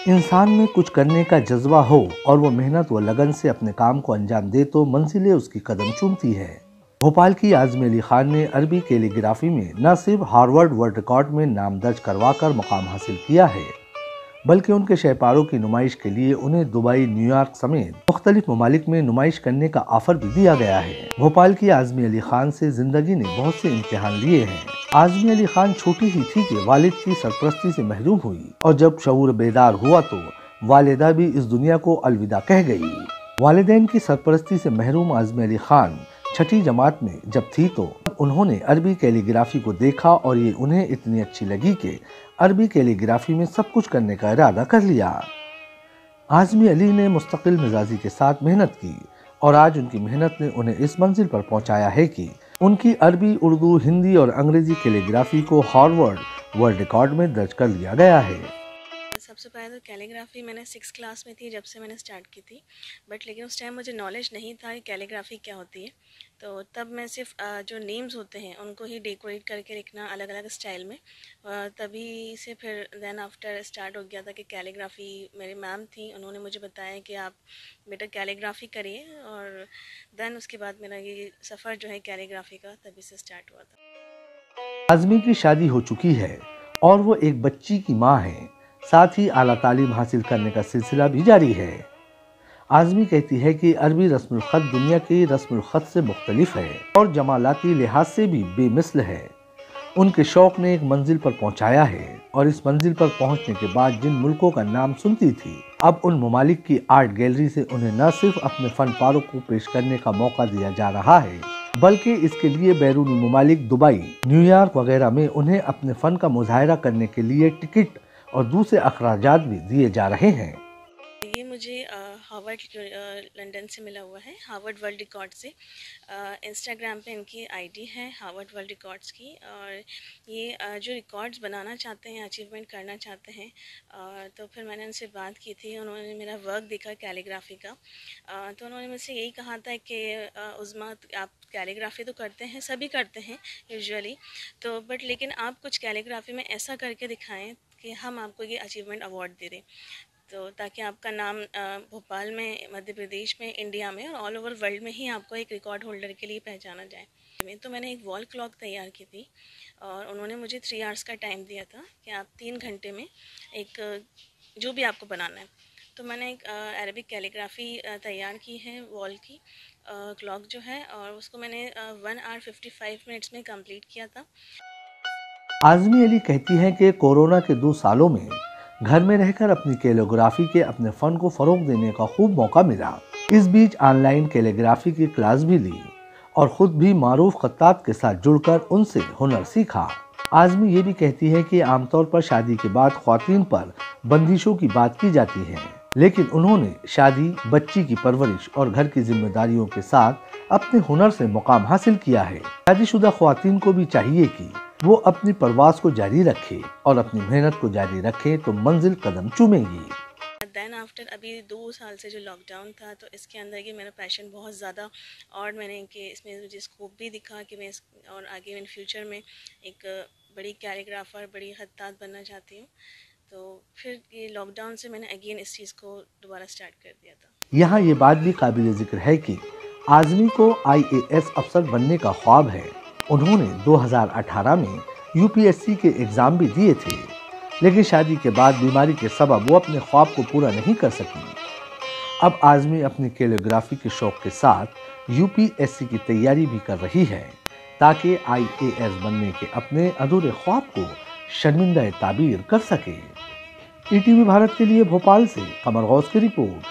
इंसान में कुछ करने का जज्बा हो और वो मेहनत व लगन से अपने काम को अंजाम दे तो मंजिलें उसकी कदम चूमती है। भोपाल की आज़मी अली खान ने अरबी कैलीग्राफी में न सिर्फ हार्वर्ड वर्ल्ड रिकॉर्ड में नाम दर्ज करवाकर मुकाम हासिल किया है, बल्कि उनके शहपारों की नुमाइश के लिए उन्हें दुबई, न्यूयॉर्क समेत मुख्तलिफ ममालिक में नुमाइश करने का ऑफर भी दिया गया है। भोपाल की आज़मी अली खान से जिंदगी ने बहुत से इम्तिहान लिए हैं। आज़मी अली खान छोटी ही थी कि वालिद की सरपरस्ती से महरूम हुई और जब शऊर बेदार हुआ तो वालिदा भी इस दुनिया को अलविदा कह गई। वालिदैन की सरपरस्ती से महरूम आज़मी अली खान छठी जमात में जब थी तो उन्होंने अरबी कैलीग्राफी को देखा और ये उन्हें इतनी अच्छी लगी कि अरबी कैलीग्राफी में सब कुछ करने का इरादा कर लिया। आज़मी अली ने मुस्तकिल मिजाजी के साथ मेहनत की और आज उनकी मेहनत ने उन्हें इस मंजिल पर पहुंचाया है कि उनकी अरबी, उर्दू, हिंदी और अंग्रेजी कैलीग्राफी को हार्वर्ड वर्ल्ड रिकॉर्ड में दर्ज कर लिया गया है। सबसे पहले तो कैलीग्राफी मैंने 6 क्लास में थी जब से मैंने स्टार्ट की थी, बट लेकिन उस टाइम मुझे नॉलेज नहीं था कि कैलीग्राफी क्या होती है। तो तब मैं सिर्फ जो नेम्स होते हैं उनको ही डेकोरेट करके लिखना अलग अलग स्टाइल में, तभी से फिर देन आफ्टर स्टार्ट हो गया था कि कैलीग्राफी मेरी मैम थी, उन्होंने मुझे बताया कि आप बेटा कैलीग्राफी करिए, और देन उसके बाद मेरा ये सफ़र जो है कैलीग्राफी का तभी से स्टार्ट हुआ था। आज़मी की शादी हो चुकी है और वो एक बच्ची की माँ है, साथ ही आला तालीम हासिल करने का सिलसिला भी जारी है। आज़मी कहती है कि अरबी रस्मुल ख़त दुनिया की रस्मुल ख़त से मुख्तलिफ है और जमालाती लिहाज से भी बेमिसल है। उनके शौक ने एक मंजिल पर पहुंचाया है और इस मंजिल पर पहुंचने के बाद जिन मुल्कों का नाम सुनती थी, अब उन ममालिक की आर्ट गैलरी से उन्हें न सिर्फ अपने फन पारों को पेश करने का मौका दिया जा रहा है, बल्कि इसके लिए बैरूनी ममालिक दुबई, न्यूयॉर्क वगैरह में उन्हें अपने फन का मुजाहरा करने के लिए टिकट और दूसरे अखराजात भी दिए जा रहे हैं। ये मुझे हार्वर्ड लंदन से मिला हुआ है, हार्वर्ड वर्ल्ड रिकॉर्ड से। इंस्टाग्राम पे इनकी आईडी है हार्वर्ड वर्ल्ड रिकॉर्ड्स की, और ये जो रिकॉर्ड्स बनाना चाहते हैं, अचीवमेंट करना चाहते हैं, तो फिर मैंने उनसे बात की थी। उन्होंने मेरा वर्क देखा कैलीग्राफी का, तो उन्होंने मुझसे यही कहा था कि उज़्मा आप कैलीग्राफी तो करते हैं, सभी करते हैं यूजुअली, तो बट लेकिन आप कुछ कैलीग्राफी में ऐसा करके दिखाएं कि हम आपको ये अचीवमेंट अवार्ड दे दें, तो ताकि आपका नाम भोपाल में, मध्य प्रदेश में, इंडिया में और ऑल ओवर वर्ल्ड में ही आपको एक रिकॉर्ड होल्डर के लिए पहचाना जाए। तो मैंने एक वॉल क्लॉक तैयार की थी और उन्होंने मुझे 3 आवर्स का टाइम दिया था कि आप 3 घंटे में एक जो भी आपको बनाना है। तो मैंने एक अरबिक कैलीग्राफी तैयार की है वॉल की क्लॉक जो है, और उसको मैंने 1 आवर 55 मिनट्स में कंप्लीट किया था। आज़मी अली कहती हैं कि कोरोना के 2 सालों में घर में रहकर अपनी कैलीग्राफी के अपने फन को फरोग देने का खूब मौका मिला। इस बीच ऑनलाइन कैलीग्राफी की क्लास भी ली और खुद भी मारूफ खत्तात के साथ जुड़कर उनसे हुनर सीखा। आज़मी ये भी कहती है कि आमतौर पर शादी के बाद ख्वातीन पर बंदिशों की बात की जाती है, लेकिन उन्होंने शादी, बच्ची की परवरिश और घर की जिम्मेदारियों के साथ अपने हुनर से मुकाम हासिल किया है। शादीशुदा ख्वातीन को भी चाहिए कि वो अपनी परवास को जारी रखे और अपनी मेहनत को जारी रखे तो मंजिल कदम चूमेगी। देन आफ्टर अभी 2 साल से जो लॉकडाउन था, तो इसके अंदर ये मेरा पैशन बहुत ज़्यादा, और मैंने कि इसमें मुझे स्कोप भी दिखा कि मैं और आगे इन फ्यूचर में एक बड़ी कैलीग्राफर, बड़ी खत्तात बनना चाहती हूँ। तो फिर ये लॉकडाउन से मैंने अगेन इस चीज़ को दोबारा स्टार्ट कर दिया था। यहाँ ये बात भी काबिल जिक्र है कि आज़मी को IAS अफसर बनने का ख्वाब है। उन्होंने 2018 में UPSC के एग्ज़ाम भी दिए थे, लेकिन शादी के बाद बीमारी के सबब वो अपने ख्वाब को पूरा नहीं कर सकी। अब आज़मी अपनी कैलीग्राफी के शौक के साथ UPSC की तैयारी भी कर रही है, ताकि IAS बनने के अपने अधूरे ख्वाब को शर्मिंदा ताबीर कर सके। ETV भारत के लिए भोपाल से कमर गौस की रिपोर्ट।